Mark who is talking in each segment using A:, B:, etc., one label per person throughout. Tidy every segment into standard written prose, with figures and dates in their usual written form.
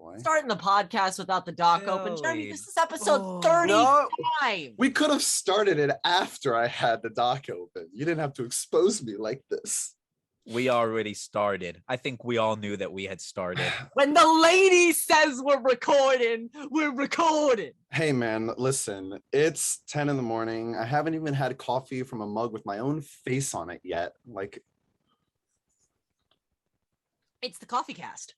A: boy.
B: Starting the podcast without the doc open. Jeremy, this is episode 35.
A: No, we could have started it after I had the doc open. You didn't have to expose me like this.
C: We already started. I think we all knew that we had started.
B: When the lady says we're recording, we're recording.
A: Hey man, listen, it's 10 in the morning. I haven't even had coffee from a mug with my own face on it yet. Like,
B: it's the Coffee Cast.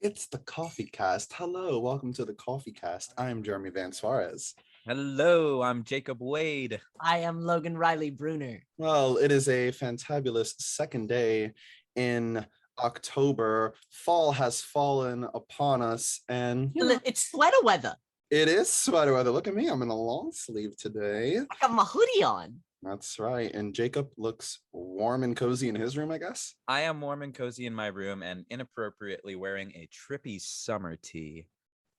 A: It's the Coffee Cast. Hello, welcome to the Coffee Cast. I'm Jeremy Van Suarez.
C: Hello, I'm Jacob Wade.
B: I am Logan Riley Bruner.
A: Well, it is a fantabulous second day in October. Fall has fallen upon us, and
B: it's sweater weather.
A: It is sweater weather. Look at me, I'm in a long sleeve today.
B: I got my hoodie on.
A: That's right. And Jacob looks warm and cozy in his room, I guess.
C: I am warm and cozy in my room and inappropriately wearing a trippy summer tee.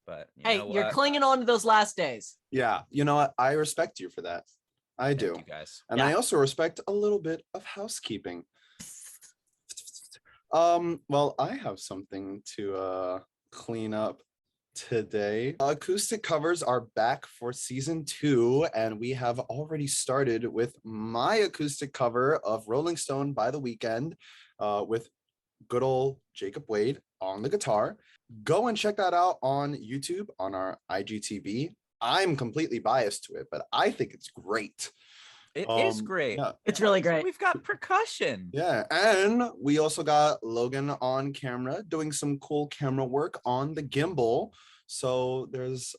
C: But
B: you're clinging on to those last days.
A: Yeah, you know what? I respect you for that. I do.
C: Thank you guys.
A: And I also respect a little bit of housekeeping. Well, I have something to clean up today. Acoustic covers are back for season 2, and we have already started with my acoustic cover of Rolling Stone by the Weeknd with good old Jacob Wade on the guitar. Go and check that out on YouTube on our IGTV. I'm completely biased to it, but I think it's great.
C: It is great.
A: Yeah.
B: It's really great.
C: We've got percussion.
A: Yeah, and we also got Logan on camera doing some cool camera work on the gimbal. So there's,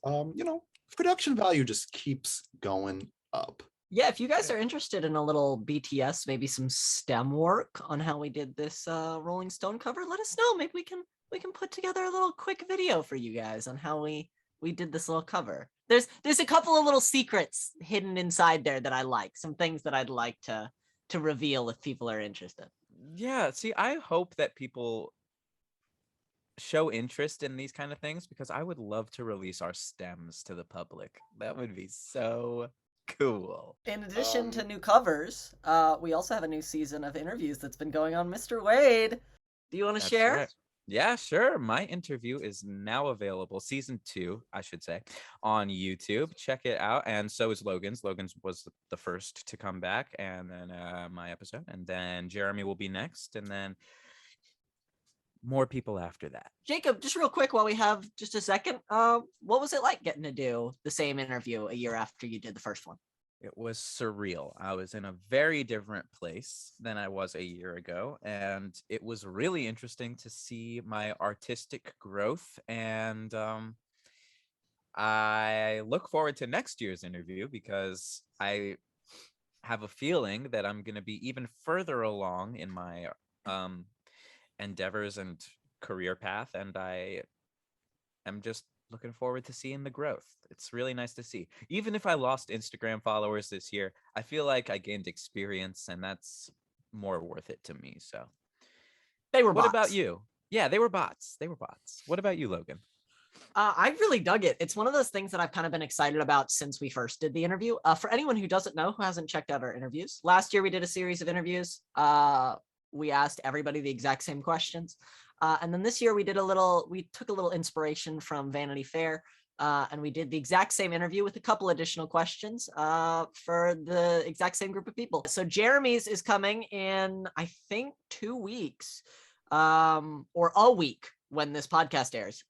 A: production value just keeps going up.
B: Yeah, if you guys are interested in a little BTS, maybe some STEM work on how we did this Rolling Stone cover, let us know. Maybe we can put together a little quick video for you guys on how we did this little cover. There's a couple of little secrets hidden inside there that I like, some things that I'd like to reveal if people are interested.
C: Yeah, see, I hope that people show interest in these kind of things because I would love to release our stems to the public. That would be so cool.
B: In addition to new covers, we also have a new season of interviews that's been going on. Mr. Wade, do you want to share?
C: Right. Yeah, sure. My interview is now available, season 2, I should say, on YouTube. Check it out. And so is Logan's. Logan's was the first to come back, and then my episode. And then Jeremy will be next, and then more people after that.
B: Jacob, just real quick while we have just a second, what was it like getting to do the same interview a year after you did the first one?
C: It was surreal. I was in a very different place than I was a year ago, and it was really interesting to see my artistic growth. And I look forward to next year's interview because I have a feeling that I'm going to be even further along in my endeavors and career path, and I am just looking forward to seeing the growth. It's really nice to see. Even if I lost Instagram followers this year, I feel like I gained experience, and that's more worth it to me. So
B: they were bots.
C: What about you? Yeah, they were bots. What about you, Logan?
B: I really dug it. It's one of those things that I've kind of been excited about since we first did the interview. For anyone who doesn't know, who hasn't checked out our interviews, last year we did a series of interviews. We asked everybody the exact same questions. And then this year we took a little inspiration from Vanity Fair, and we did the exact same interview with a couple additional questions for the exact same group of people. So Jeremy's is coming in, I think, 2 weeks, or a week when this podcast airs.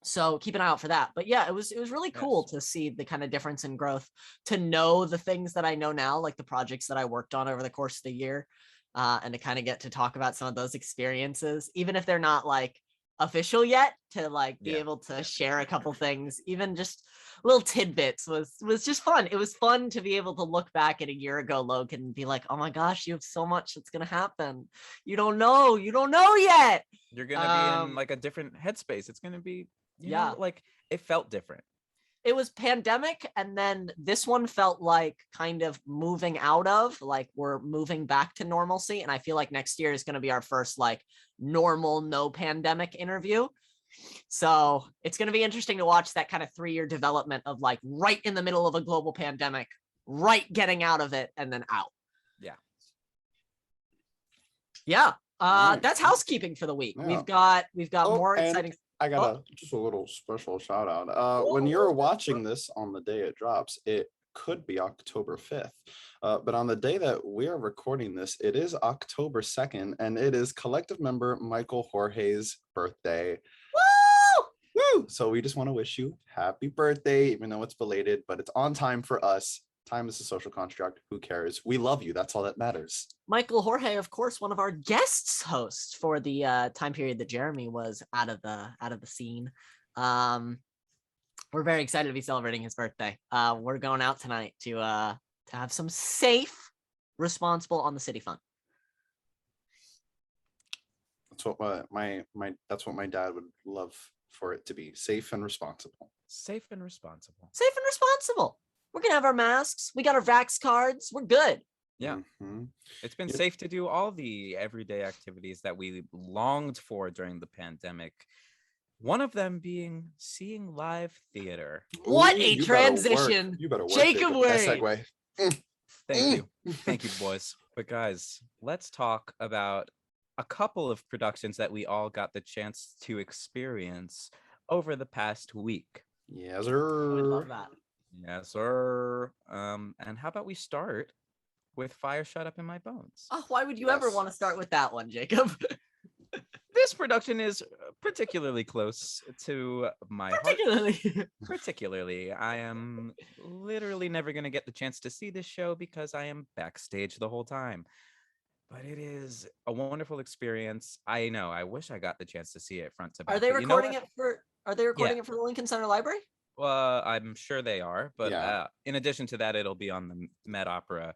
B: So keep an eye out for that. But yeah, it was really cool to see the kind of difference in growth, to know the things that I know now, like the projects that I worked on over the course of the year. And to kind of get to talk about some of those experiences, even if they're not like official yet, to like be able to share a couple things, even just little tidbits was just fun. It was fun to be able to look back at a year ago, Logan, and be like, oh my gosh, you have so much that's going to happen. You don't know yet.
C: You're going to be in like a different headspace. It's going to be, like it felt different.
B: It was pandemic, and then this one felt like kind of moving out of, like we're moving back to normalcy. And I feel like next year is going to be our first like normal, no pandemic interview. So it's going to be interesting to watch that kind of 3-year development of like right in the middle of a global pandemic, right getting out of it, and then out.
C: Yeah.
B: Yeah.
A: Nice.
B: That's housekeeping for the week.
A: Yeah.
B: We've got more
A: and
B: exciting.
A: I got just a little special shout out. When you're watching this on the day it drops, it could be October 5th. But on the day that we are recording this, it is October 2nd, and it is collective member Michael Jorge's birthday.
B: Woo!
A: Woo! So we just want to wish you happy birthday, even though it's belated, but it's on time for us. Time is a social construct. Who cares? We love you. That's all that matters.
B: Michael Jorge, of course, one of our guests hosts for the time period that Jeremy was out of the scene. We're very excited to be celebrating his birthday. We're going out tonight to have some safe, responsible on the city fun.
A: That's what my dad would love for it to be. Safe and responsible.
C: Safe and responsible.
B: Safe and responsible. We're gonna have our masks. We got our vax cards. We're good.
C: Yeah.
A: Mm-hmm.
C: It's been safe to do all the everyday activities that we longed for during the pandemic. One of them being seeing live theater.
B: What
A: Ooh,
B: a
A: you
B: transition.
A: You better work,
B: Jacob
A: that
B: Wade.
A: segue.
C: Thank you. Thank you, boys. But guys, let's talk about a couple of productions that we all got the chance to experience over the past week.
A: Yes,
B: I
A: sir.
B: love that.
C: Yes, sir. And how about we start with Fire Shut Up in My Bones?
B: Oh, why would you ever
A: Yes.
B: want to start with that one, Jacob?
C: This production is particularly close to my heart. Particularly, I am literally never going to get the chance to see this show because I am backstage the whole time. But it is a wonderful experience. I know. I wish I got the chance to see it front to back.
B: Are they
C: but you know
B: recording
C: what?
B: it for? Are they recording it for the Lincoln Center Library?
C: I'm sure they are. But
A: Yeah.
C: in addition to that, it'll be on the Met Opera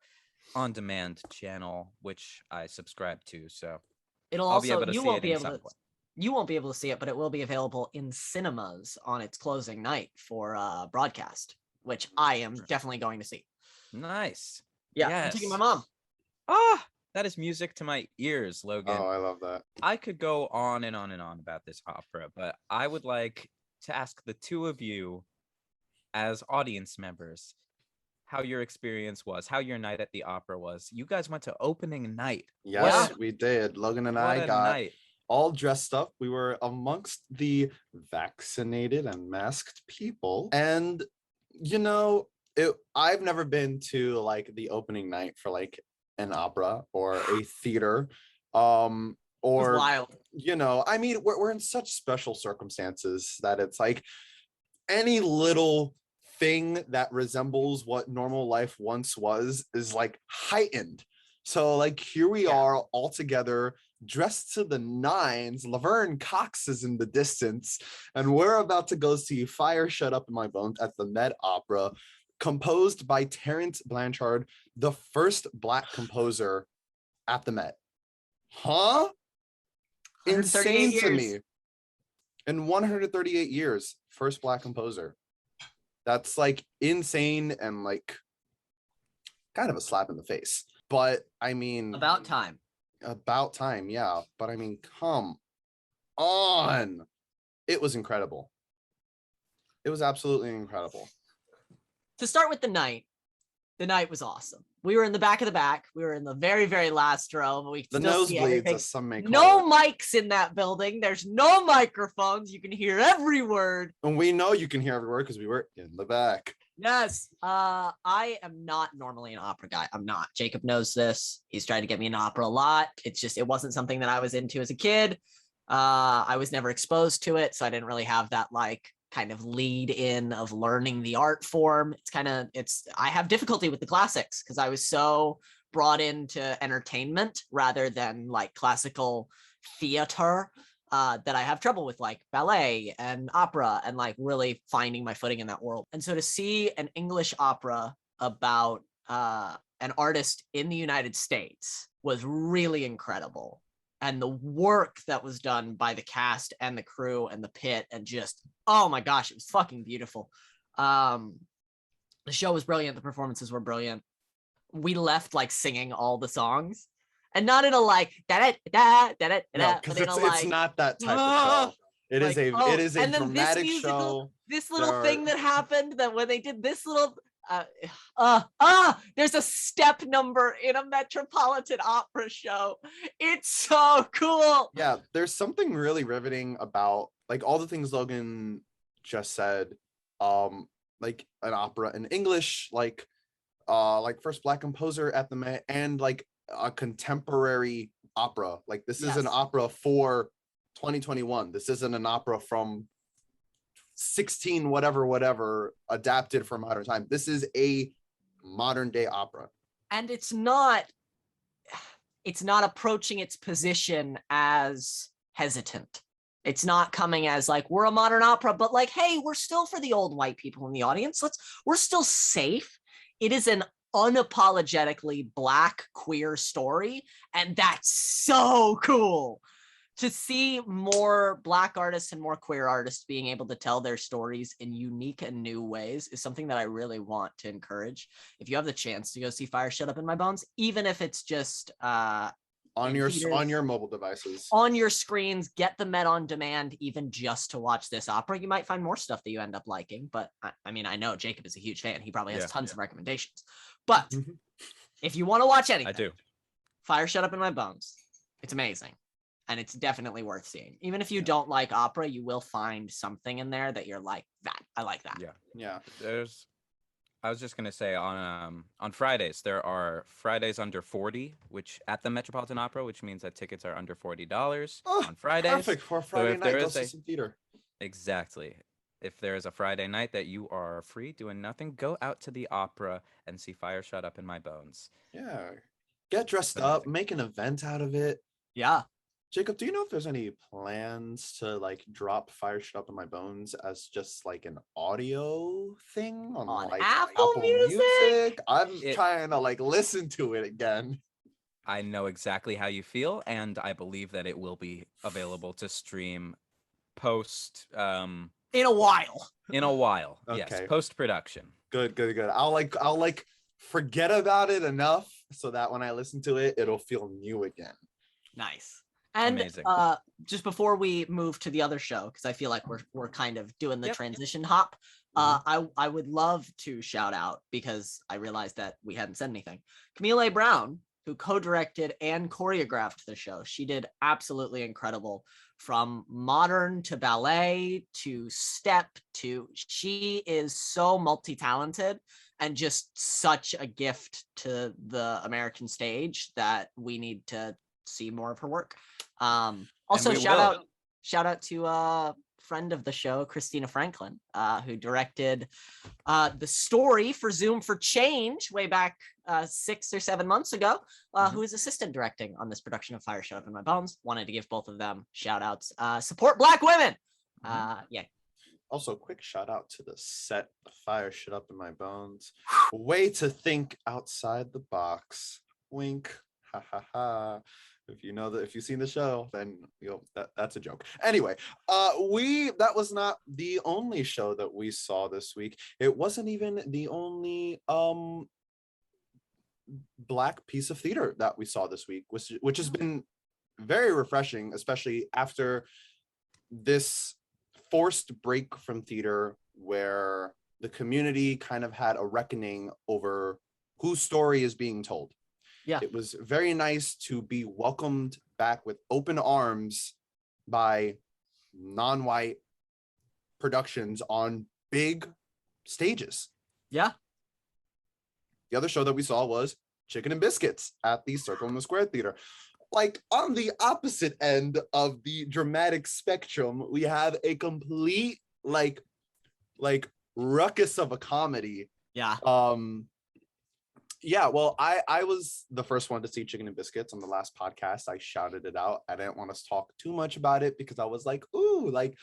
C: on demand channel, which I subscribe to. So
B: It'll
C: I'll be
B: also
C: able to
B: you
C: see
B: won't
C: it
B: be
C: in
B: able
C: some
B: to
C: point.
B: you won't be able to see it, but it will be available in cinemas on its closing night for broadcast, which I am definitely going to see.
C: Nice.
B: Yeah, I'm
C: Yes.
B: taking my mom.
C: Ah, that is music to my ears, Logan.
A: Oh, I love that.
C: I could go on and on and on about this opera, but I would like to ask the two of you as audience members how your experience was, how your night at the opera was. You guys went to opening night.
A: Yes,
B: Yeah.
A: we did. Logan and
C: What
A: I
C: a
A: got
C: night.
A: all dressed up. We were amongst the vaccinated and masked people. And, you know, I've never been to like the opening night for like an opera or a theater.
B: It was
A: Or,
B: wild.
A: you know, I mean, we're in such special circumstances that it's like any little thing that resembles what normal life once was is like heightened. So like here we are all together, dressed to the nines. Laverne Cox is in the distance, and we're about to go see Fire Shut Up in My Bones at the Met Opera, composed by Terrence Blanchard, the first Black composer at the Met. Huh?
B: 138
A: Insane to
B: years.
A: me. In 138 years, first Black composer. That's like insane and like kind of a slap in the face. But I mean,
B: About time.
A: yeah. But I mean, come on. It was incredible. It was absolutely incredible.
B: To start with the night was awesome. We were in the back of the back. We were in the very, very last row, but we
A: The
B: could still see
A: nosebleeds,
B: everything.
A: as some may call
B: No
A: it.
B: mics in that building. There's no microphones. You can hear every word.
A: And we know you can hear every word because we were in the back.
B: Yes. I am not normally an opera guy. I'm not. Jacob knows this. He's tried to get me into opera a lot. It's just, it wasn't something that I was into as a kid. I was never exposed to it, so I didn't really have that like kind of lead in of learning the art form. I have difficulty with the classics because I was so brought into entertainment rather than like classical theater that I have trouble with like ballet and opera and like really finding my footing in that world. And so to see an English opera about an artist in the United States was really incredible. And the work that was done by the cast and the crew and the pit and just, oh my gosh, it was fucking beautiful. The show was brilliant. The performances were brilliant. We left like singing all the songs and not in a like, da da da da da,
A: Because
B: but in a
A: it's
B: like,
A: not that type of show. It is a
B: and then this
A: dramatic
B: musical,
A: show.
B: this little
A: There
B: thing
A: are-
B: that happened that when they did this little, There's a step number in a Metropolitan Opera show. It's so cool.
A: Yeah, there's something really riveting about like all the things Logan just said. Like an opera in English, like first Black composer at the Met, and like a contemporary opera. Like this is an opera for 2021. This isn't an opera from 16 whatever adapted for modern time. This is a modern day opera,
B: and it's not approaching its position as hesitant. It's not coming as like, we're a modern opera, but like, hey, we're still for the old white people in the audience. We're still safe. It is an unapologetically Black queer story, and that's so cool. To see more Black artists and more queer artists being able to tell their stories in unique and new ways is something that I really want to encourage. If you have the chance to go see Fire Shut Up in My Bones, even if it's just
A: on your mobile devices,
B: on your screens, get the Met on demand, even just to watch this opera, you might find more stuff that you end up liking. But I mean, I know Jacob is a huge fan. He probably has tons of recommendations. But if you want to watch anything,
C: I do.
B: Fire Shut Up in My Bones. It's amazing. And it's definitely worth seeing. Even if you don't like opera, you will find something in there that you're like, that. I like that.
A: Yeah.
C: I was just gonna say on Fridays there are Fridays under 40, which at the Metropolitan Opera, which means that tickets are under $40 on Fridays.
A: Perfect for a Friday night. Go see some theater.
C: Exactly. If there is a Friday night that you are free doing nothing, go out to the opera and see Fire Shut Up in My Bones.
A: Yeah. Get dressed up, make an event out of it.
B: Yeah.
A: Jacob, do you know if there's any plans to like drop Fire Shut Up in My Bones as just like an audio thing on like Apple Music? I'm trying to like listen to it again.
C: I know exactly how you feel, and I believe that it will be available to stream post
B: in a while.
A: Okay.
C: Yes, post-production.
A: Good. I'll forget about it enough so that when I listen to it, it'll feel new again.
B: Nice. And
C: amazing.
B: Just before we move to the other show, because I feel like we're kind of doing the transition hop, I would love to shout out, because I realized that we hadn't said anything, Camille A. Brown, who co-directed and choreographed the show. She did absolutely incredible, from modern to ballet to step to, she is so multi-talented and just such a gift to the American stage that we need to see more of her work. Also shout out to a friend of the show, Christina Franklin, who directed the story for Zoom for Change way back 6 or 7 months ago, who is assistant directing on this production of Fire Shut Up in My Bones. Wanted to give both of them shout outs. Support Black women.
A: Also, quick shout out to the set of Fire Shut Up in My Bones. Way to think outside the box. Wink. Ha ha ha. If you've seen the show, then that's a joke. Anyway, that was not the only show that we saw this week. It wasn't even the only Black piece of theater that we saw this week, which has been very refreshing, especially after this forced break from theater where the community kind of had a reckoning over whose story is being told. Yeah, it was very nice to be welcomed back with open arms by non-white productions on big stages.
B: Yeah.
A: The other show that we saw was Chicken and Biscuits at the Circle in the Square Theater. Like, on the opposite end of the dramatic spectrum, we have a complete like ruckus of a comedy.
B: Yeah.
A: Yeah, well, I was the first one to see Chicken and Biscuits on the last podcast. I shouted it out. I didn't want to talk too much about it because I was like, ooh, like,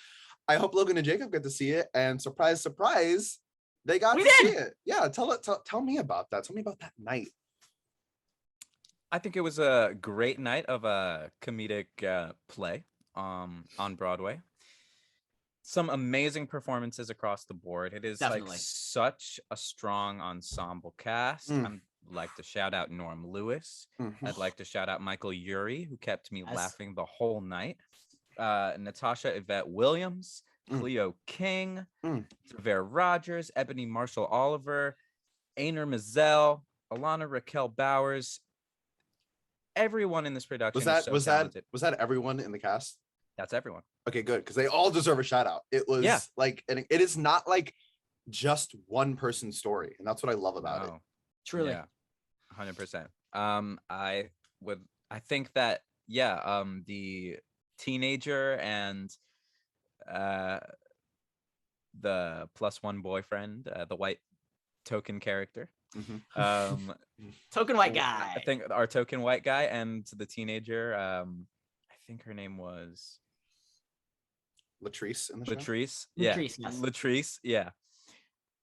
A: I hope Logan and Jacob get to see it. And surprise, surprise, they got to see it. Yeah, tell me about that. Tell me about that night.
C: I think it was a great night of a comedic play on Broadway. Some amazing performances across the board. It is like such a strong ensemble cast. I'd like to shout out Norm Lewis. I'd like to shout out Michael Urie, who kept me laughing the whole night. Natasha Yvette Williams, Cleo King, Vera Rogers, Ebony Marshall Oliver, Aner Mazel, Alana Raquel Bowers. Everyone in this production is so talented.
A: Was that everyone in the cast?
C: That's everyone.
A: Okay, good, because they all deserve a shout out. It was like, and it is not like just one person's story, and that's what I love about it.
B: Truly.
C: Yeah, 100%. I think that the teenager and the +1 boyfriend, the white token character,
B: token white guy.
C: I think our token white guy and the teenager, I think her name was
A: Latrice in the show.
C: Latrice,
B: Latrice, yes.
C: Latrice, yeah.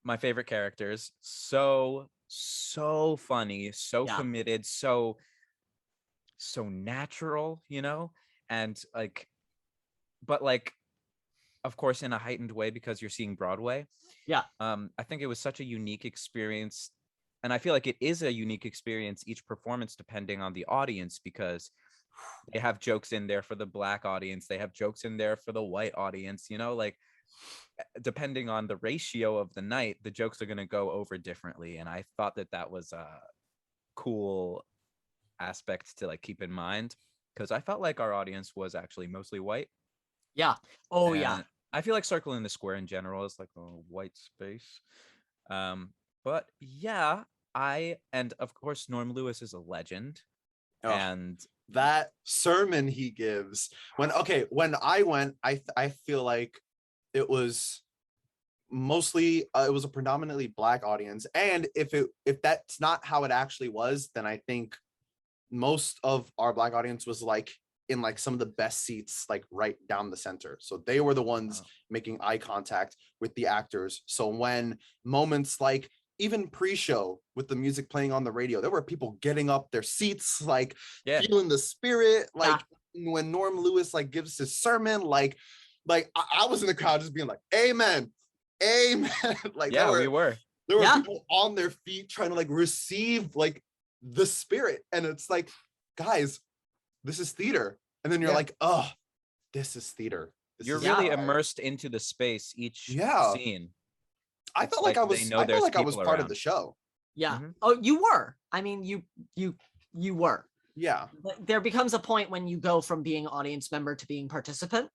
C: My favorite characters. So funny, so committed, so natural, you know, and like, but like, of course, in a heightened way because you're seeing Broadway.
B: Yeah.
C: I think it was such a unique experience, and I feel like it is a unique experience each performance depending on the audience, because they have jokes in there for the Black audience, they have jokes in there for the white audience, you know, like depending on the ratio of the night, the jokes are going to go over differently. And I thought that was a cool aspect to like keep in mind, because I felt like our audience was actually mostly white.
B: Yeah. Yeah.
C: I feel like Circle in the Square in general is like a white space. But yeah, and of course Norm Lewis is a legend. And
A: that sermon he gives when I went, I feel like it was mostly it was a predominantly Black audience, and if that's not how it actually was, then I think most of our Black audience was like in like some of the best seats, like right down the center, so they were the ones making eye contact with the actors. So when moments like even pre-show with the music playing on the radio, there were people getting up their seats, like feeling the spirit, like when Norm Lewis like gives his sermon, like I was in the crowd just being like, amen. Like
C: we were.
A: There were people on their feet trying to like receive like the spirit, and it's like, guys, this is theater. And then you're like, oh, this is theater.
C: You're really immersed into the space each scene.
A: I felt like I was part of the show.
B: Yeah. Oh, you were. I mean, you were.
A: Yeah.
B: There becomes a point when you go from being audience member to being participant.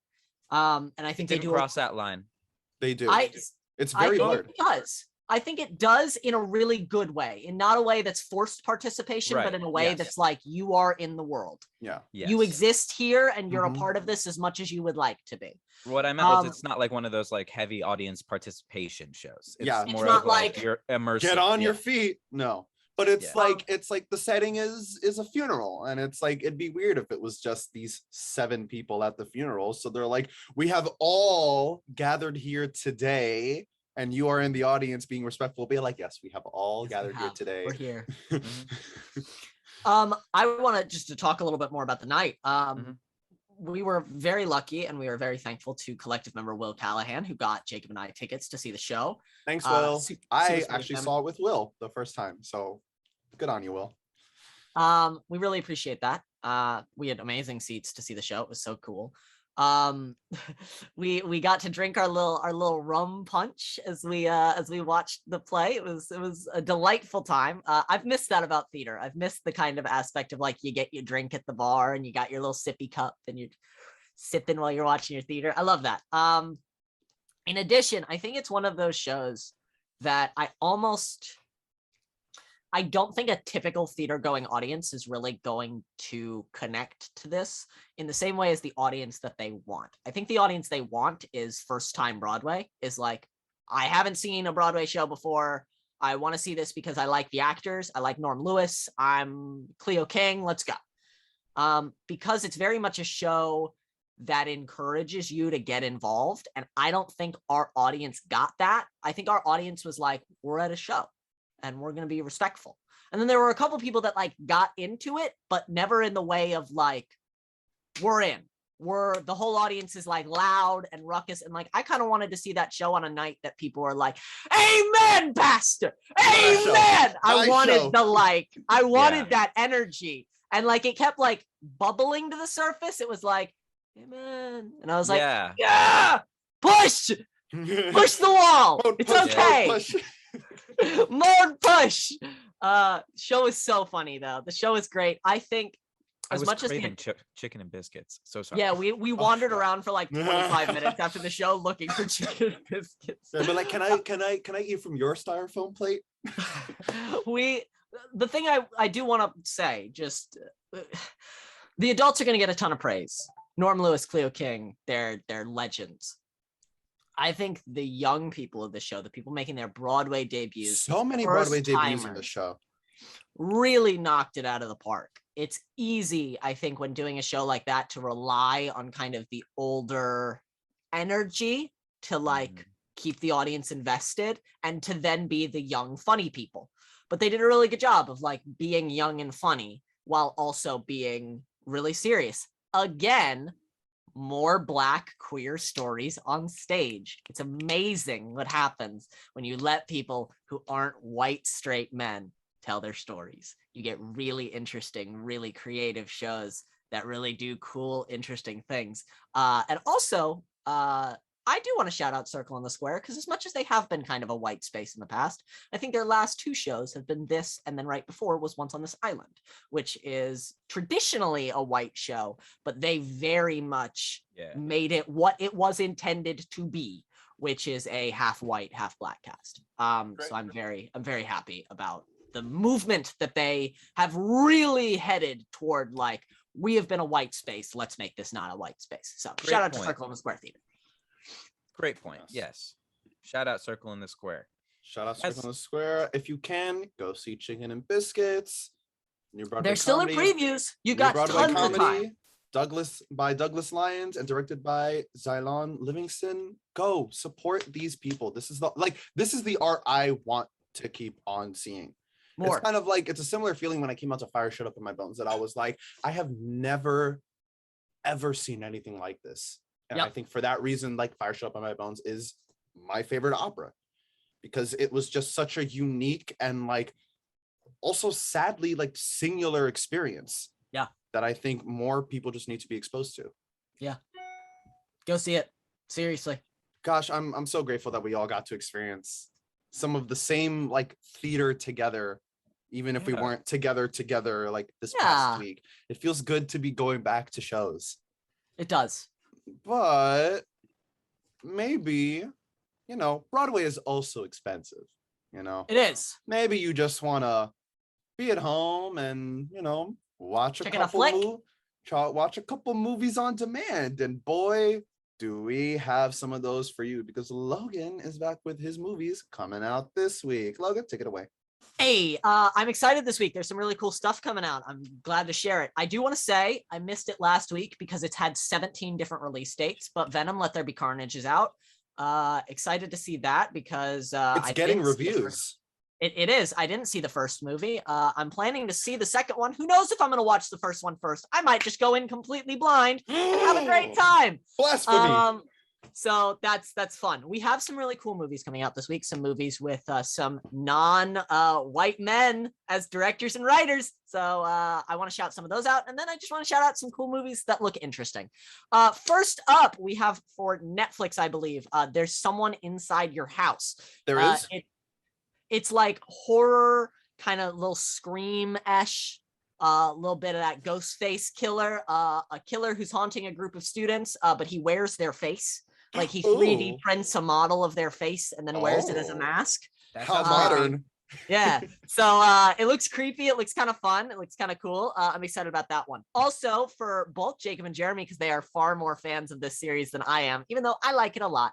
B: And I think they do
C: cross that line.
A: They do. It's very hard.
B: It does. I think it does in a really good way, in not a way that's forced participation, but in a way that's like, you are in the world.
A: Yeah.
B: You exist here and you're a part of this as much as you would like to be.
C: What I meant was it's not like one of those like heavy audience participation shows.
A: It's
C: more
B: not
C: of like you're immersed.
A: Get on your feet. No. But it's like the setting is a funeral, and it's like it'd be weird if it was just these 7 people at the funeral. So they're like, we have all gathered here today, and you are in the audience being respectful. Be like, yes, we have all gathered here today.
B: We're here. I want to just to talk a little bit more about the night. We were very lucky, and we are very thankful to collective member Will Callahan, who got Jacob and I tickets to see the show.
A: Thanks, Will. I actually saw it with Will the first time, so good on you, Will.
B: We really appreciate that. We had amazing seats to see the show. It was so cool. We got to drink our little rum punch as we watched the play. It was a delightful time. I've missed that about theater. I've missed the kind of aspect of like, you get your drink at the bar and you got your little sippy cup and you're sipping while you're watching your theater. I love that. In addition, I think it's one of those shows that I don't think a typical theater going audience is really going to connect to this in the same way as the audience that they want. I think the audience they want is first time Broadway, is like, I haven't seen a Broadway show before. I want to see this because I like the actors. I like Norm Lewis. I'm Cleo King. Let's go. Because it's very much a show that encourages you to get involved. And I don't think our audience got that. I think our audience was like, we're at a show and we're going to be respectful. And then there were a couple people that like got into it, but never in the way of like, we're in. The whole audience is like loud and ruckus. And like, I kind of wanted to see that show on a night that people were like, amen, pastor, amen. I wanted that energy. And like, it kept like bubbling to the surface. It was like, amen. And I was like, yeah, push the wall. It's okay. More push. Show is so funny though. The show is great. I think as much as
C: chicken and biscuits. So sorry.
B: Yeah, we wandered around for like 25 minutes after the show looking for chicken and biscuits.
A: But like, can I eat from your styrofoam plate?
B: The thing I do want to say, just the adults are going to get a ton of praise. Norm Lewis, Cleo King, they're legends. I think the young people of the show, the people making their Broadway debuts,
A: so many Broadway debuts in the show,
B: really knocked it out of the park. It's easy, I think, when doing a show like that to rely on kind of the older energy to like keep the audience invested and to then be the young, funny people. But they did a really good job of like being young and funny while also being really serious. Again, more Black queer stories on stage. It's amazing what happens when you let people who aren't white straight men tell their stories. You get really interesting, really creative shows that really do cool, interesting things. And also, I do want to shout out Circle in the Square, because as much as they have been kind of a white space in the past, I think their last two shows have been this, and then right before was Once on This Island, which is traditionally a white show, but they very much made it what it was intended to be, which is a half white, half Black cast. So I'm very happy about the movement that they have really headed toward, like, we have been a white space, let's make this not a white space. So shout out to Circle in the Square Theater.
C: Great point. Yes. Shout out Circle in the Square.
A: Shout out Circle in the Square. If you can, go see Chicken and Biscuits. New Broadway
B: They're still
A: comedy.
B: in previews. You got tons of time.
A: Douglas Lyons and directed by Xylon Livingston. Go support these people. This is the art I want to keep on seeing. More. It's kind of like, it's a similar feeling when I came out to Fire Shut Up in My Bones, that I was like, I have never ever seen anything like this. And I think for that reason, like, Fire Shut Up in My Bones is my favorite opera, because it was just such a unique and like also sadly like singular experience. Yeah. That I think more people just need to be exposed to. Yeah.
B: Go see it. Seriously.
A: Gosh, I'm so grateful that we all got to experience some of the same like theater together, even if we weren't together like this past week. It feels good to be going back to shows.
B: It does.
A: But maybe, Broadway is also expensive, It
B: is.
A: Maybe you just want to be at home and, watch a couple movies on demand. And boy, do we have some of those for you, because Logan is back with his movies coming out this week. Logan, take it away.
B: Hey, I'm excited this week. There's some really cool stuff coming out. I'm glad to share it. I do want to say I missed it last week because it's had 17 different release dates, but Venom Let There Be Carnage is out. Excited to see that because
A: it's getting reviews.
B: It is. I didn't see the first movie. I'm planning to see the second one. Who knows if I'm going to watch the first one first? I might just go in completely blind and have a great time.
A: Blasphemy.
B: So that's fun. We have some really cool movies coming out this week. Some movies with some non-white men as directors and writers. So I want to shout some of those out. And then I just want to shout out some cool movies that look interesting. First up, we have for Netflix, I believe, There's Someone Inside Your House.
A: There is?
B: It's like horror, kind of little Scream-esque. A little bit of that ghost face killer, a killer who's haunting a group of students, but he wears their face. Like he 3D prints a model of their face and then wears it as a mask.
A: How modern.
B: Yeah. So it looks creepy. It looks kind of fun. It looks kind of cool. I'm excited about that one. Also for both Jacob and Jeremy, because they are far more fans of this series than I am, even though I like it a lot.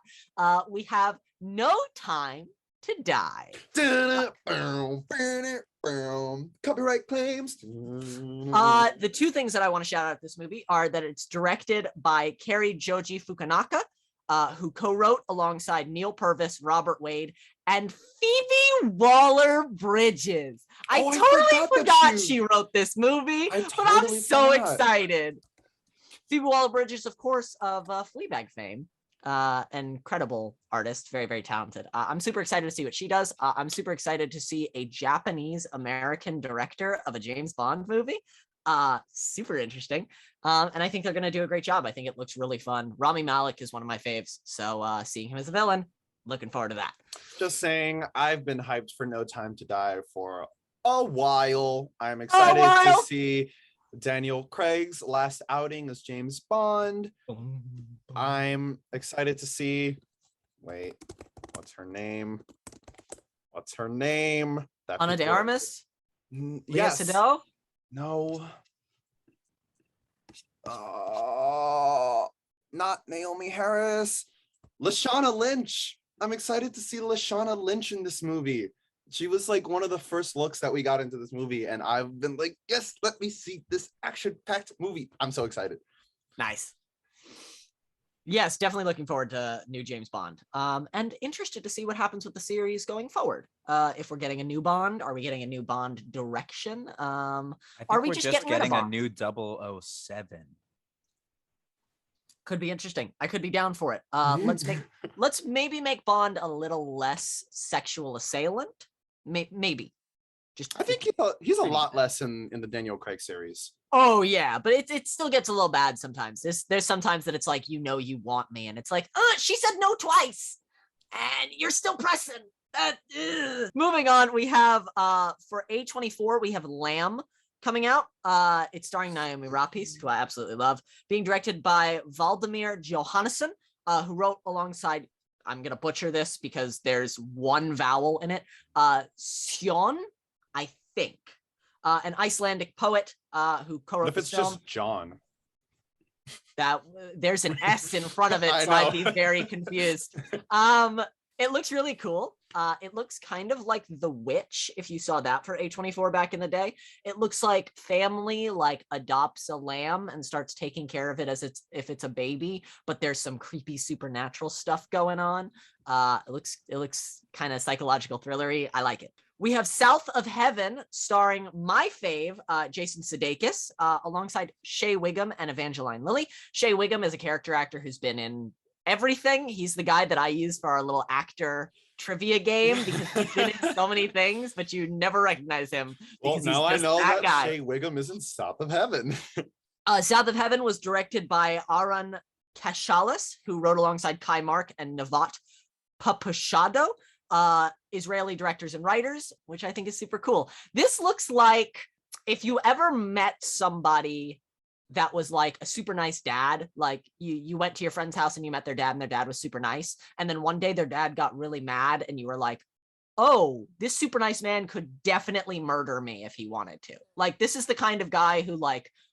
B: We have No Time to Die.
A: Copyright claims.
B: The two things that I want to shout out this movie are that it's directed by Kari Joji Fukunaga, who co-wrote alongside Neil Purvis, Robert Wade, and Phoebe Waller-Bridges. I totally forgot she wrote this movie, but I'm so excited. Phoebe Waller-Bridges, of course, of Fleabag fame. Incredible artist, very, very talented. I'm super excited to see what she does. I'm super excited to see a Japanese American director of a James Bond movie. Super interesting. And I think they're going to do a great job. I think it looks really fun. Rami Malek is one of my faves. So seeing him as a villain, looking forward to that.
A: Just saying, I've been hyped for No Time to Die for a while. I'm excited to see Daniel Craig's last outing as James Bond. I'm excited to see, wait, what's her name?
B: Ana de Armas?
A: Yes.
B: Sado?
A: No. Not Naomi Harris. Lashana Lynch. I'm excited to see Lashana Lynch in this movie. She was like one of the first looks that we got into this movie, and I've been like, yes, let me see this action-packed movie. I'm so excited.
B: Nice. Yes, definitely looking forward to new James Bond. And interested to see what happens with the series going forward. If we're getting a new Bond, are we getting a new Bond direction?
C: I think
B: are we
C: we're
B: just
C: just
B: getting
C: getting a new 007.
B: Could be interesting. I could be down for it. Let's maybe make Bond a little less sexual assailant. Maybe.
A: I think he's a lot less in the Daniel Craig series.
B: Oh yeah, but it still gets a little bad sometimes. There's sometimes that it's like, you want me, and it's like, she said no twice, and you're still pressing. Moving on, we have for A24 we have Lamb coming out. It's starring Naomi Rapace, who I absolutely love, being directed by Valdemir Johannesson, who wrote alongside, I'm gonna butcher this because there's one vowel in it, Sjon, I think. An Icelandic poet who co-wrote
A: If it's
B: film.
A: just John.
B: That there's an S in front of it, so I'd be very confused. It looks really cool. It looks kind of like The Witch, if you saw that for A24 back in the day. It looks like family adopts a lamb and starts taking care of it as if it's a baby, but there's some creepy supernatural stuff going on. It looks kind of psychological thrillery. I like it. We have South of Heaven, starring my fave, Jason Sudeikis, alongside Shea Wiggum and Evangeline Lilly. Shea Wiggum is a character actor who's been in everything. He's the guy that I use for our little actor trivia game because he's been in so many things, but you never recognize him.
A: Well, now I know that Shea Wiggum is in South of Heaven.
B: South of Heaven was directed by Aron Kashalis, who wrote alongside Kai Mark and Navat Papushado. Israeli directors and writers, which I think is super cool. This looks like if you ever met somebody that was like a super nice dad, like you went to your friend's house and you met their dad and their dad was super nice, and then one day their dad got really mad and you were like, oh, this super nice man could definitely murder me if he wanted to. Like, this is the kind of guy who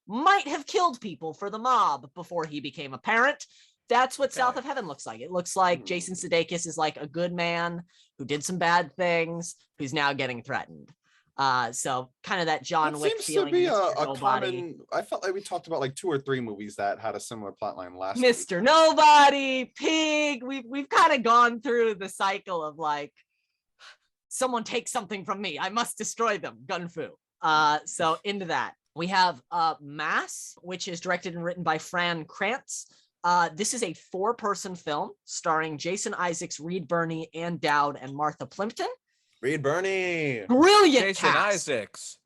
B: might have killed people for the mob before he became a parent. That's what South of Heaven looks like. It looks like Jason Sudeikis is like a good man who did some bad things, who's now getting threatened. So kind of that John Wick feeling.
A: Seems to be a common. I felt like we talked about like 2 or 3 movies that had a similar plotline last week.
B: Mr. Nobody, Pig. We've kind of gone through the cycle of like, someone takes something from me, I must destroy them. Gun fu. So into that. We have Mass, which is directed and written by Fran Krantz. This is a 4-person film starring Jason Isaacs, Reed Birney, Ann Dowd, and Martha Plimpton.
A: Reed Birney.
B: Brilliant
C: Jason
B: cast.
C: Isaacs.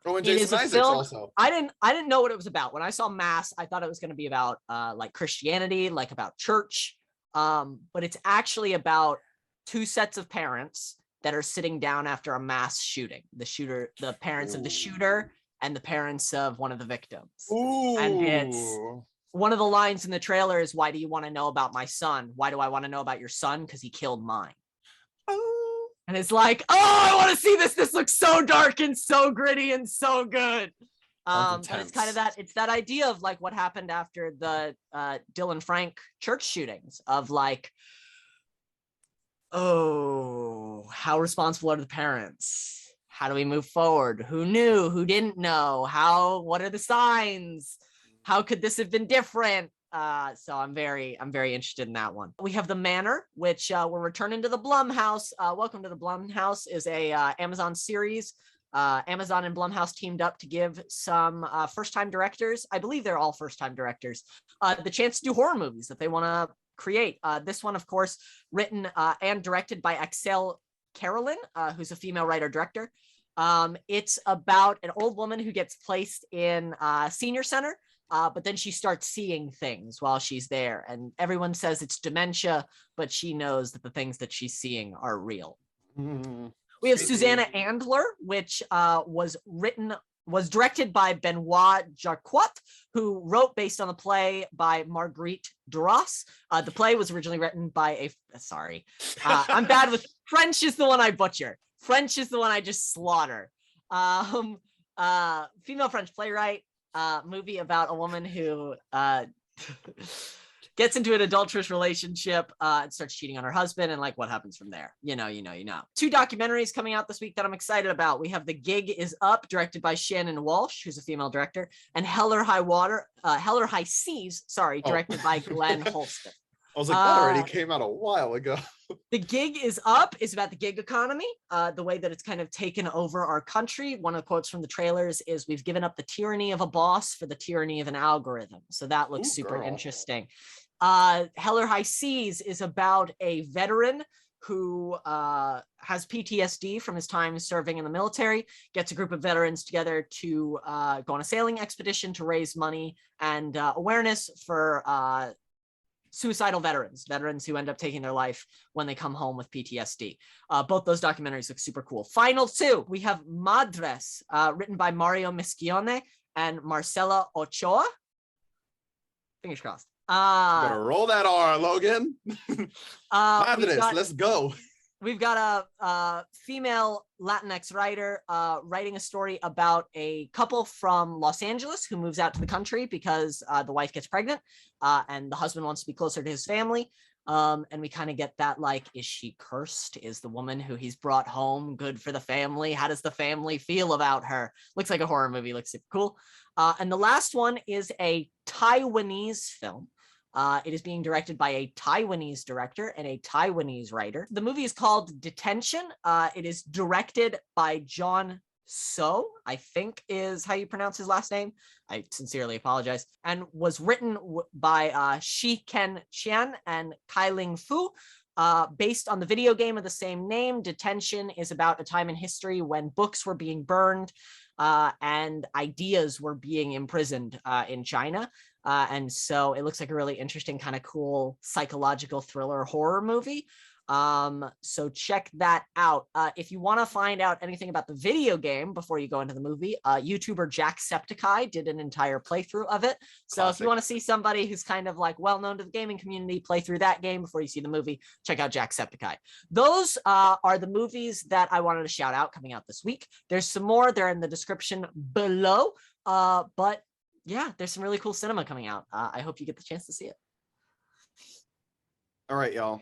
A: Oh, and Jason Isaacs
B: film,
A: also.
B: I didn't know what it was about. When I saw Mass, I thought it was going to be about like Christianity, like about church. But it's actually about 2 sets of parents that are sitting down after a mass shooting. The parents of the shooter and the parents of one of the victims.
A: Ooh.
B: And it's one of the lines in the trailer is, why do you want to know about my son? Why do I want to know about your son? Because he killed mine.
A: Oh.
B: And it's like, oh, I want to see this. This looks so dark and so gritty and so good. But it's kind of it's that idea of like what happened after the Dylan Frank church shootings of like, oh, how responsible are the parents? How do we move forward? Who knew? Who didn't know? What are the signs? How could this have been different? So I'm very interested in that one. We have The Manor, which we're returning to the Blumhouse. Welcome to the Blumhouse is a Amazon series. Amazon and Blumhouse teamed up to give some first-time directors, I believe they're all first-time directors, the chance to do horror movies that they want to create. This one, of course, written and directed by Axel Carolyn, who's a female writer-director. It's about an old woman who gets placed in a senior center but then she starts seeing things while she's there, and everyone says it's dementia, but she knows that the things that she's seeing are real. We have Susanna Andler, which was directed by Benoit Jacquot, who wrote based on the play by Marguerite Duras. The play was originally written by I'm bad with French is the one I butcher. French is the one I just slaughter. Female French playwright, movie about a woman who gets into an adulterous relationship and starts cheating on her husband, and like what happens from there. You know. 2 documentaries coming out this week that I'm excited about. We have The Gig is Up, directed by Shannon Walsh, who's a female director, and Hell or High Seas, directed by Glenn Holston.
A: I was like, that already came out a while ago.
B: The Gig is Up is about the gig economy, the way that it's kind of taken over our country. One of the quotes from the trailers is, "We've given up the tyranny of a boss for the tyranny of an algorithm." So that looks super interesting. Hell or High Seas is about a veteran who has PTSD from his time serving in the military, gets a group of veterans together to go on a sailing expedition to raise money and awareness for suicidal veterans who end up taking their life when they come home with PTSD. Both those documentaries look super cool. Final 2, we have Madres, written by Mario Mischione and Marcela Ochoa. Fingers crossed.
A: Gotta roll that R, Logan. Madres, let's go.
B: We've got a female Latinx writer writing a story about a couple from Los Angeles who moves out to the country because the wife gets pregnant and the husband wants to be closer to his family. And we kind of get that, like, is she cursed? Is the woman who he's brought home good for the family? How does the family feel about her? Looks like a horror movie, looks super cool. And the last one is a Taiwanese film. It is being directed by a Taiwanese director and a Taiwanese writer. The movie is called Detention. It is directed by John So, I think is how you pronounce his last name. I sincerely apologize. And was written by Shi Ken Chian and Kailing Fu. Based on the video game of the same name. Detention is about a time in history when books were being burned and ideas were being imprisoned in China. And so it looks like a really interesting, kind of cool psychological thriller horror movie. So check that out. If you want to find out anything about the video game before you go into the movie, YouTuber Jacksepticeye did an entire playthrough of it. So Classic. If you want to see somebody who's kind of like well-known to the gaming community play through that game before you see the movie, check out Jacksepticeye. Those are the movies that I wanted to shout out coming out this week. There's some more. They're in the description below. But yeah, there's some really cool cinema coming out. I hope you get the chance to see it.
A: All right, y'all.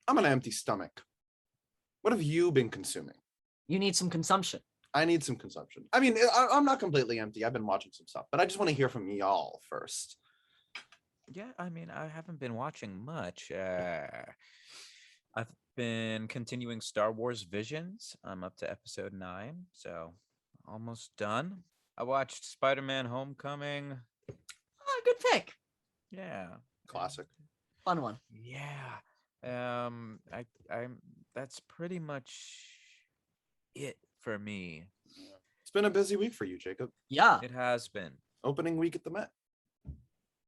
A: I'm on an empty stomach. What have you been consuming?
B: You need some consumption.
A: I need some consumption. I mean, I'm not completely empty. I've been watching some stuff, but I just want to hear from y'all first.
C: Yeah, I mean, I haven't been watching much. I've been continuing Star Wars Visions. I'm up to episode 9, so almost done. I watched Spider-Man Homecoming.
B: Oh, good pick.
C: Yeah.
A: Classic.
B: Fun one.
C: Yeah. That's pretty much it for me.
A: It's been a busy week for you, Jacob.
B: Yeah.
C: It has been.
A: Opening week at the Met.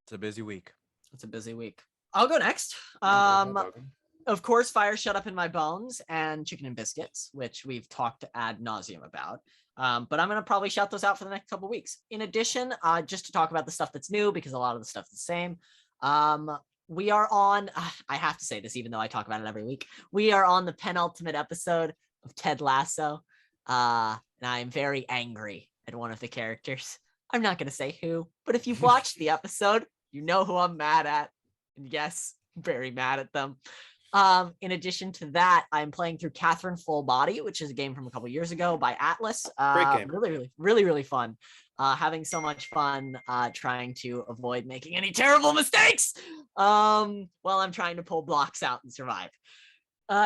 C: It's a busy week.
B: It's a busy week. I'll go next. Of course, Fire Shut Up in My Bones and Chicken and Biscuits, which we've talked ad nauseum about. But I'm going to probably shout those out for the next couple weeks. In addition, just to talk about the stuff that's new, because a lot of the stuff is the same. We are on, I have to say this, even though I talk about it every week. We are on the penultimate episode of Ted Lasso. And I'm very angry at one of the characters. I'm not going to say who, but if you've watched the episode, you know who I'm mad at. And yes, very mad at them. In addition to that, I'm playing through Catherine Full Body, which is a game from a couple years ago by Atlas.
A: Great game.
B: Really fun. Having so much fun trying to avoid making any terrible mistakes while I'm trying to pull blocks out and survive.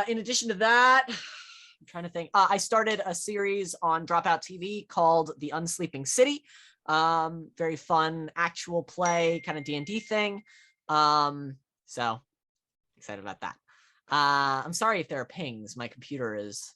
B: In addition to that, I'm trying to think. I started a series on Dropout TV called The Unsleeping City. Very fun actual play kind of D&D thing. So excited about that. I'm sorry if there are pings. My computer is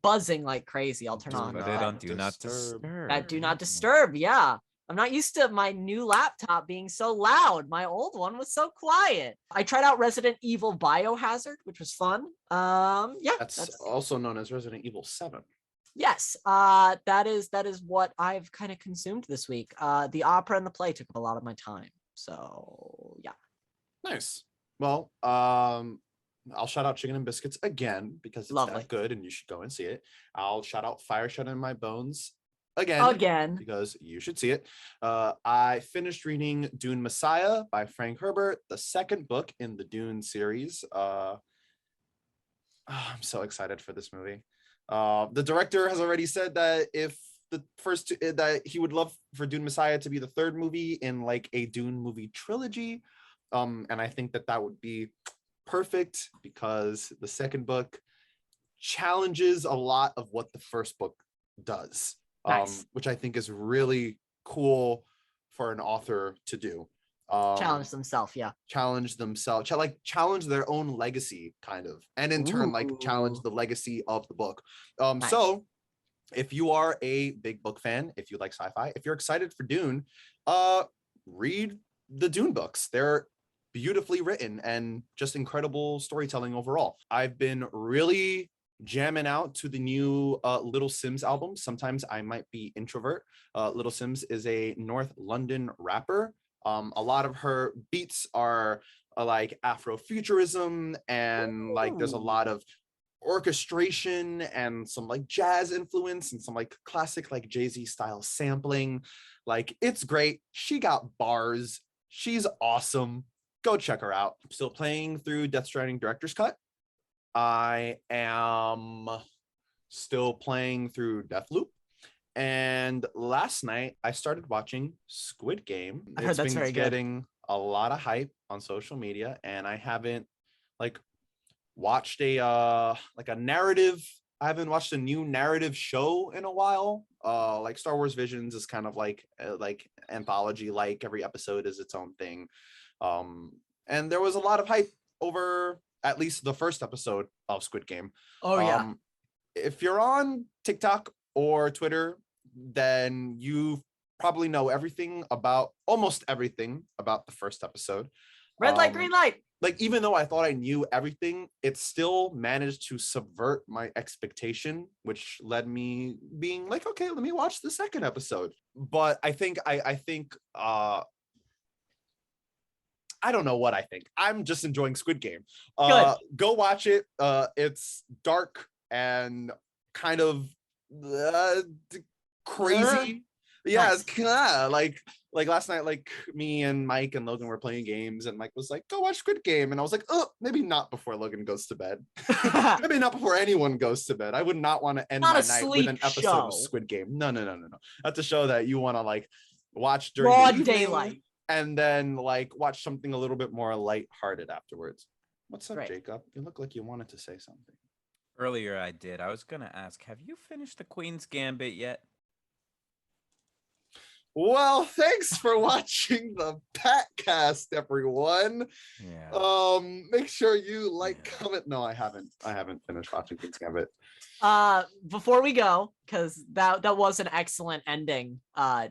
B: buzzing like crazy. I'll turn on.
C: Put it on Do Not Disturb.
B: Do Not Disturb, yeah. I'm not used to my new laptop being so loud. My old one was so quiet. I tried out Resident Evil Biohazard, which was fun. Yeah,
A: That's also known as Resident Evil 7.
B: Yes, that is what I've kind of consumed this week. The opera and the play took up a lot of my time. So yeah.
A: Nice. Well, I'll shout out Chicken and Biscuits again because it's
B: Lovely.
A: that good and you should go and see it. I'll shout out Fire Shut in My Bones again because you should see it. I finished reading Dune Messiah by Frank Herbert, the second book in the Dune series. I'm so excited for this movie. The director has already said that if the first that he would love for Dune Messiah to be the third movie in like a Dune movie trilogy. And I think that would be perfect because the second book challenges a lot of what the first book does,
B: Nice.
A: which I think is really cool for an author to do.
B: Challenge themselves,
A: challenge their own legacy kind of, and in turn like challenge the legacy of the book.
B: Nice.
A: So if you are a big book fan, if you like sci-fi, if you're excited for Dune, read the Dune books. They're beautifully written and just incredible storytelling overall. I've been really jamming out to the new Little Simz album. Sometimes I might be Introvert. Little Simz is a North London rapper. A lot of her beats are like Afrofuturism, and like there's a lot of orchestration and some like jazz influence and some like classic like Jay-Z style sampling. Like it's great. She got bars. She's awesome. Go check her out. I'm still playing through Death Stranding Director's Cut. I am still playing through Deathloop. And last night I started watching Squid Game.
B: I heard that's very good.
A: Getting a lot of hype on social media, and I haven't like watched a narrative. I haven't watched a new narrative show in a while. Like Star Wars Visions is kind of like anthology, like every episode is its own thing. And there was a lot of hype over at least the first episode of Squid Game.
B: Oh yeah.
A: If you're on TikTok or Twitter, then you probably know almost everything about the first episode.
B: Red light, green light.
A: Like, even though I thought I knew everything, it still managed to subvert my expectation, which led me being like, okay, let me watch the second episode. But I think I don't know what I think. I'm just enjoying Squid Game. Go watch it. It's dark and kind of crazy. Yeah, nice. It's kind of like last night, like me and Mike and Logan were playing games, and Mike was like, "Go watch Squid Game," and I was like, "Oh, maybe not before Logan goes to bed. Maybe not before anyone goes to bed. I would not want to end my night with an episode of Squid Game. No. That's a show that you want to like watch during
B: broad daylight,
A: and then like watch something a little bit more lighthearted afterwards." What's up,
B: right.
A: Jacob? You look like you wanted to say something.
C: Earlier I did. I was gonna ask, have you finished the Queen's Gambit yet?
A: Well, thanks for watching the Packcast, everyone.
C: Yeah.
A: Make sure you comment. No, I haven't finished watching Queen's Gambit.
B: Before we go, because that was an excellent ending,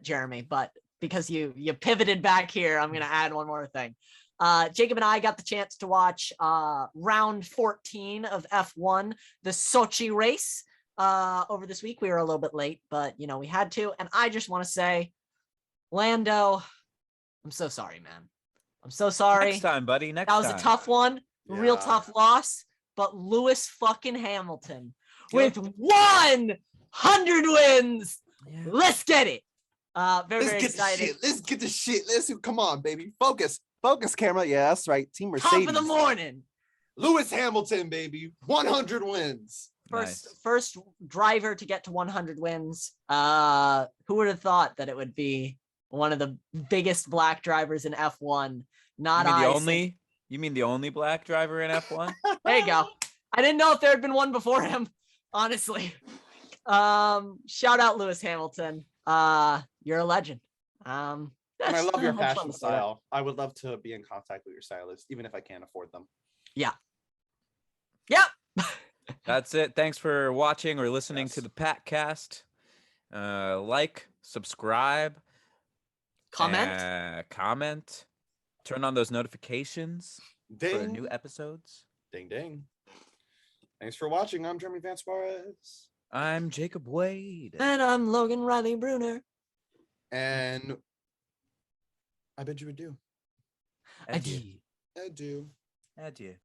B: Jeremy, but because you pivoted back here, I'm gonna add one more thing. Jacob and I got the chance to watch round 14 of F1, the Sochi race, over this week. We were a little bit late, but we had to. And I just want to say, Lando, I'm so sorry, man. I'm so sorry.
C: Next time, buddy. Next time.
B: That was a tough one, real tough loss. But Lewis fucking Hamilton with 100 wins. Yeah. Let's get it. Very excited.
A: Let's get the shit. Come on, baby. Focus, camera. Yeah, that's right. Team Mercedes.
B: Top of the morning.
A: Lewis Hamilton, baby. 100 wins.
B: First driver to get to 100 wins. Who would have thought that it would be one of the biggest black drivers in F1?
C: You mean the only black driver in F1?
B: There you go. I didn't know if there had been one before him, honestly. Shout out Lewis Hamilton. You're a legend. And
A: I love your fashion style. I would love to be in contact with your stylist, even if I can't afford them.
B: Yeah. Yep.
C: That's it. Thanks for watching or listening to the Packcast. Like, subscribe, Comment. Turn on those notifications for
A: Ding.
C: new episodes.
A: Ding, ding. Thanks for watching. I'm Jeremy Vance Suarez.
C: I'm Jacob Wade.
B: And I'm Logan Riley Bruner.
A: And I bid you adieu.
C: Adieu.
A: Adieu.
C: Adieu.